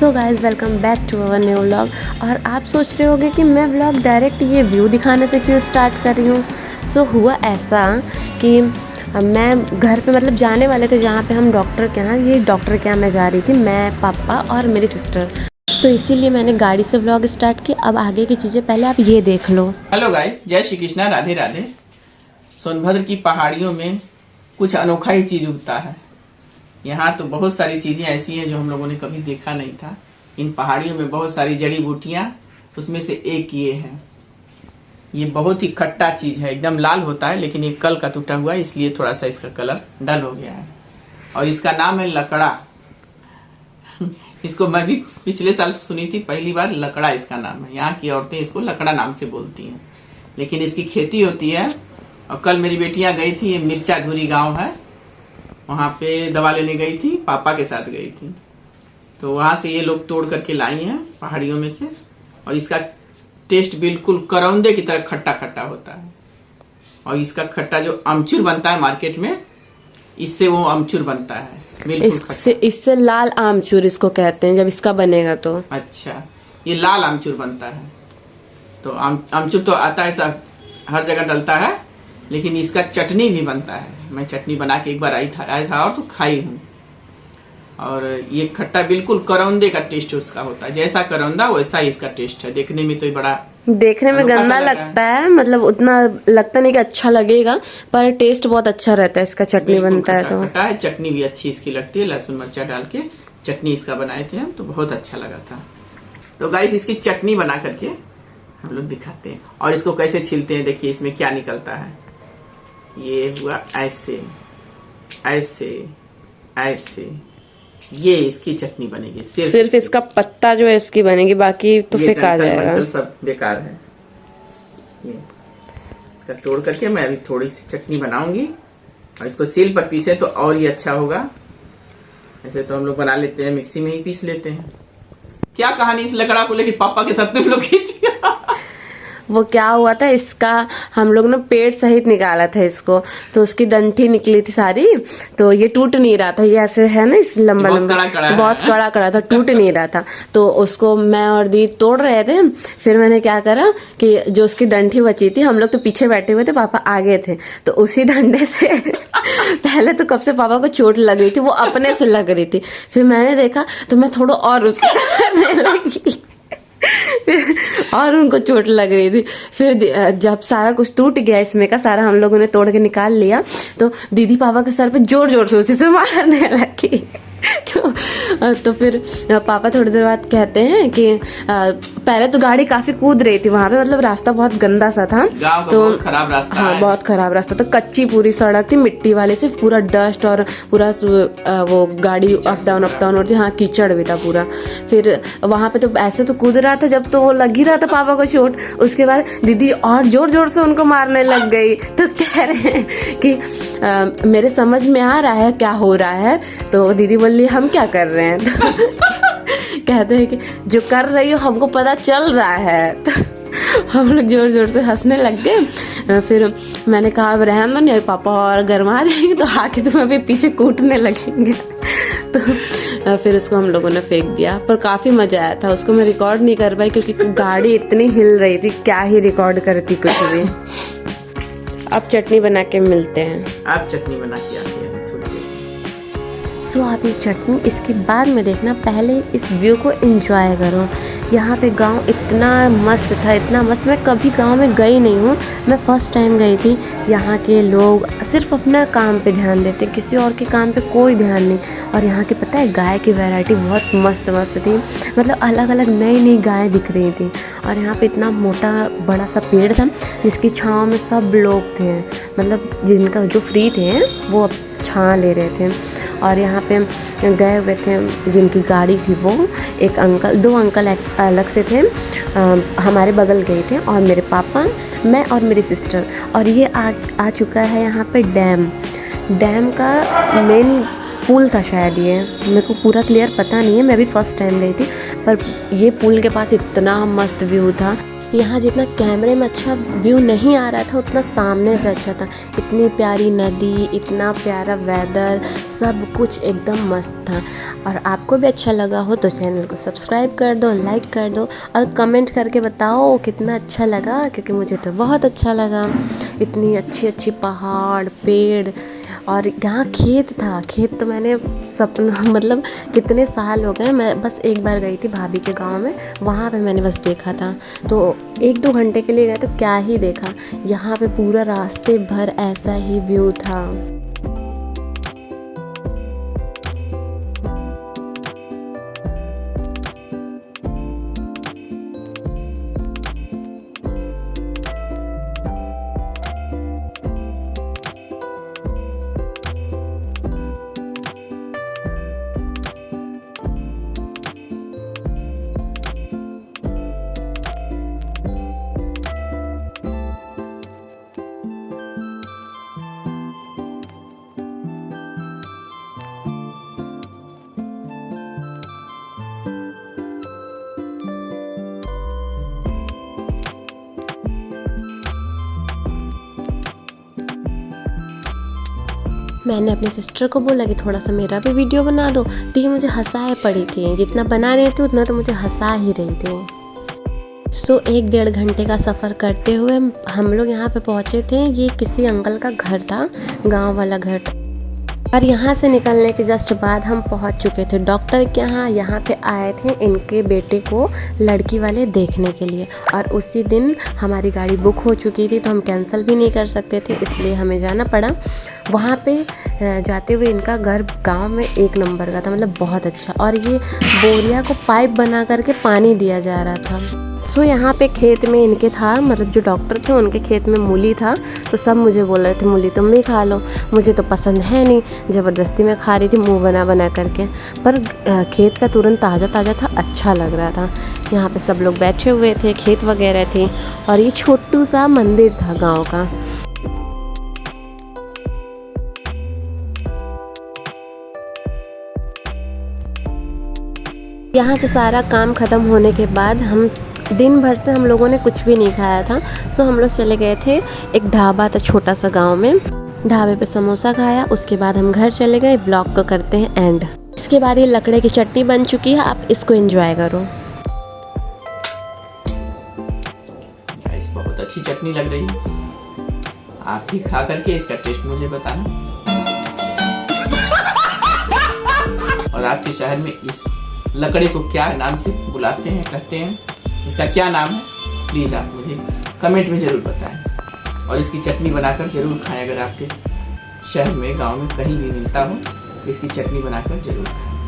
So guys welcome back to our new vlog. और आप सोच रहे होंगे कि मैं व्लॉग डायरेक्ट ये व्यू दिखाने से क्यों स्टार्ट कर रही हूँ। सो हुआ ऐसा कि मैं घर पे मतलब जाने वाले थे जहाँ पे हम डॉक्टर के यहाँ, ये डॉक्टर के यहाँ मैं जा रही थी, मैं, पापा और मेरी सिस्टर। तो इसीलिए मैंने गाड़ी से व्लॉग स्टार्ट किया। अब आगे की चीज़ें पहले आप ये देख लो। हेलो गाइस, जय श्री कृष्णा, राधे राधे। सोनभद्र की पहाड़ियों में कुछ अनोखा ही चीज उगता है। यहाँ तो बहुत सारी चीजें ऐसी हैं जो हम लोगों ने कभी देखा नहीं था। इन पहाड़ियों में बहुत सारी जड़ी बूटियां, उसमें से एक ये है। ये बहुत ही खट्टा चीज है, एकदम लाल होता है, लेकिन ये कल का टूटा हुआ है, इसलिए थोड़ा सा इसका कलर डल हो गया है। और इसका नाम है लकड़ा। इसको मैं भी पिछले साल सुनी थी पहली बार, लकड़ा इसका नाम है। यहाँ की औरतें इसको लकड़ा नाम से बोलती हैं, लेकिन इसकी खेती होती है। और कल मेरी बेटियां गई थी, ये मिर्चा धुरी गांव है, वहां पे दवा लेने गई थी, पापा के साथ गई थी। तो वहां से ये लोग तोड़ करके लाई हैं पहाड़ियों में से। और इसका टेस्ट बिल्कुल करौंदे की तरह खट्टा खट्टा होता है। और इसका खट्टा जो अमचूर बनता है मार्केट में, इससे वो अमचूर बनता है बिल्कुल। इससे लाल आमचूर इसको कहते हैं जब इसका बनेगा तो। अच्छा, ये लाल आमचूर बनता है। तो आमचूर तो आता है, सब हर जगह डलता है, लेकिन इसका चटनी भी बनता है। मैं चटनी बना के एक बार आया था और तो खाई हूँ। और ये खट्टा बिल्कुल करौंदे का टेस्ट उसका होता है, जैसा करौंदा वैसा ही इसका टेस्ट है। देखने में तो ये बड़ा देखने में गंदा लगता है, मतलब उतना लगता नहीं कि अच्छा लगेगा, पर टेस्ट बहुत अच्छा रहता है इसका। चटनी बनता है तो खट्टा है, चटनी भी अच्छी इसकी लगती है। लहसुन मिर्चा डाल के चटनी इसका बनाए थे हम, तो बहुत अच्छा लगा था। तो गाइस, इसकी चटनी बना करके हम लोग दिखाते हैं। और इसको कैसे छीलते हैं, देखिए इसमें क्या निकलता है। ये हुआ ऐसे ऐसे ऐसे, ये इसकी चटनी बनेगी। सिर्फ इसका पत्ता जो है इसकी बनेगी, बाकी तो फेंका जाएगा, सब बेकार है। ये इसका तोड़ करके मैं अभी थोड़ी सी चटनी बनाऊंगी, और इसको सील पर पीसे तो और ही अच्छा होगा। ऐसे तो हम लोग बना लेते हैं, मिक्सी में ही पीस लेते हैं। क्या कहानी इस लकड़ा को लेके पापा के साथ तुम लोग की थी? वो क्या हुआ था, इसका हम लोग ने पेड़ सहित निकाला था इसको, तो उसकी डंठी निकली थी सारी, तो ये टूट नहीं रहा था। ये ऐसे है ना, इस लंबा लंबा बहुत कड़ा कड़ा था, टूट नहीं रहा था। तो उसको मैं और दी तोड़ रहे थे। फिर मैंने क्या करा कि जो उसकी डंठी बची थी, हम लोग तो पीछे बैठे हुए थे, पापा आगे थे, तो उसी डंडे से पहले तो कब से पापा को चोट लग रही थी, वो अपने से लग रही थी। फिर मैंने देखा तो मैं थोड़ा और उसको करने लगी और उनको चोट लग रही थी। फिर जब सारा कुछ टूट गया इसमें का सारा, हम लोगों ने तोड़ के निकाल लिया, तो दीदी पापा के सर पे जोर जोर से उसी से मारने लगी। तो फिर पापा थोड़ी देर बाद कहते हैं कि पहले तो गाड़ी काफी कूद रही थी वहां पे, मतलब रास्ता बहुत गंदा सा था, तो बहुत खराब रास्ता। हाँ, बहुत खराब रास्ता था, कच्ची पूरी सड़क थी, मिट्टी वाले से पूरा डस्ट और पूरा वो गाड़ी अप डाउन होती, हाँ कीचड़ भी था पूरा। फिर वहां पे तो ऐसे तो कूद रहा था, जब तो वो लग ही रहा था पापा को चोट, उसके बाद दीदी और जोर जोर से उनको मारने लग गई। तो कह रहे हैं कि मेरे समझ में आ रहा है क्या हो रहा है। तो दीदी बोली हम क्या कर रहे हैं, तो कहते हैं कि जो कर रही हो हमको पता चल रहा है। तो हम लोग जोर जोर से हंसने लग गए। फिर मैंने कहा अब रहने दो, नहीं पापा और गरमा जाएंगे तो आके तुम्हें भी पीछे कूटने लगेंगे। तो फिर उसको हम लोगों ने फेंक दिया, पर काफ़ी मज़ा आया था। उसको मैं रिकॉर्ड नहीं कर पाई क्योंकि गाड़ी इतनी हिल रही थी, क्या ही रिकॉर्ड करती कुछ भी। अब चटनी बना के मिलते हैं। आप चटनी बना के आते हैं थोड़ी देर। सो आप ये चटनी इसके बाद में देखना, पहले इस व्यू को एंजॉय करो। यहाँ पे गांव इतना मस्त था, इतना मस्त। मैं कभी गांव में गई नहीं हूँ, मैं फर्स्ट टाइम गई थी। यहाँ के लोग सिर्फ अपना काम पे ध्यान देते, किसी और के काम पे कोई ध्यान नहीं। और यहाँ की पता है गाय की वैरायटी बहुत मस्त मस्त थी, मतलब अलग अलग नई नई गाय दिख रही थी। और यहाँ पे इतना मोटा बड़ा सा पेड़ था जिसकी छाँव में सब लोग थे, मतलब जिनका जो फ्री थे वो अब छाँ ले रहे थे। और यहाँ पे गए हुए थे जिनकी गाड़ी थी, वो एक अंकल, दो अंकल अलग से थे, हमारे बगल गए थे, और मेरे पापा, मैं और मेरी सिस्टर। और ये आ चुका है यहाँ पे डैम का मेन पुल था शायद, ये मेरे को पूरा क्लियर पता नहीं है, मैं भी फर्स्ट टाइम गई थी। पर ये पुल के पास इतना मस्त व्यू था, यहाँ जितना कैमरे में अच्छा व्यू नहीं आ रहा था उतना सामने से अच्छा था। इतनी प्यारी नदी, इतना प्यारा वेदर, सब कुछ एकदम मस्त था। और आपको भी अच्छा लगा हो तो चैनल को सब्सक्राइब कर दो, लाइक कर दो और कमेंट करके बताओ कितना अच्छा लगा, क्योंकि मुझे तो बहुत अच्छा लगा। इतनी अच्छी अच्छी पहाड़, पेड़ और यहाँ खेत था। खेत तो मैंने सपना मतलब कितने साल हो गए, मैं बस एक बार गई थी भाभी के गांव में, वहाँ पे मैंने बस देखा था। तो 1-2 घंटे के लिए गए तो क्या ही देखा। यहाँ पे पूरा रास्ते भर ऐसा ही व्यू था। मैंने अपने सिस्टर को बोला कि थोड़ा सा मेरा भी वीडियो बना दो, तो ये मुझे हंसाए पड़ी थी। जितना बना रही थी उतना तो मुझे हंसा ही रही थी। 1-1.5 घंटे का सफ़र करते हुए हम लोग यहाँ पे पहुँचे थे। ये किसी अंकल का घर था, गांव वाला घर था। और यहाँ से निकलने के जस्ट बाद हम पहुँच चुके थे डॉक्टर के यहाँ। यहाँ पे आए थे इनके बेटे को लड़की वाले देखने के लिए, और उसी दिन हमारी गाड़ी बुक हो चुकी थी तो हम कैंसिल भी नहीं कर सकते थे, इसलिए हमें जाना पड़ा। वहाँ पे जाते हुए इनका घर गांव में 1 नंबर का था, मतलब बहुत अच्छा। और ये बोरिया को पाइप बना करके पानी दिया जा रहा था। यहाँ पे खेत में इनके था, मतलब जो डॉक्टर थे उनके खेत में मूली था, तो सब मुझे बोल रहे थे मूली तुम भी खा लो। मुझे तो पसंद है नहीं, ज़बरदस्ती में खा रही थी मुंह बना बना करके। पर खेत का तुरंत ताज़ा ताज़ा था, अच्छा लग रहा था। यहाँ पे सब लोग बैठे हुए थे, खेत वगैरह थी, और ये छोटू सा मंदिर था गाँव का। यहाँ से सारा काम ख़त्म होने के बाद दिन भर से हम लोगों ने कुछ भी नहीं खाया था। हम लोग चले गए थे, एक ढाबा था छोटा सा गांव में, ढाबे पे समोसा खाया। उसके बाद हम घर चले गए। ब्लॉग को करते हैं एंड। इसके बाद ये लकड़े की चटनी बन चुकी है, आप इसको एंजॉय करो। बहुत अच्छी चटनी लग रही है, आप भी खा करके इसका टेस्ट मुझे बताना। और आपके शहर में इस लकड़े को क्या नाम से बुलाते हैं, कहते हैं, इसका क्या नाम है, प्लीज़ आप मुझे कमेंट में ज़रूर बताएं। और इसकी चटनी बनाकर ज़रूर खाएं। अगर आपके शहर में, गांव में कहीं भी मिलता हो तो इसकी चटनी बनाकर ज़रूर खाएं।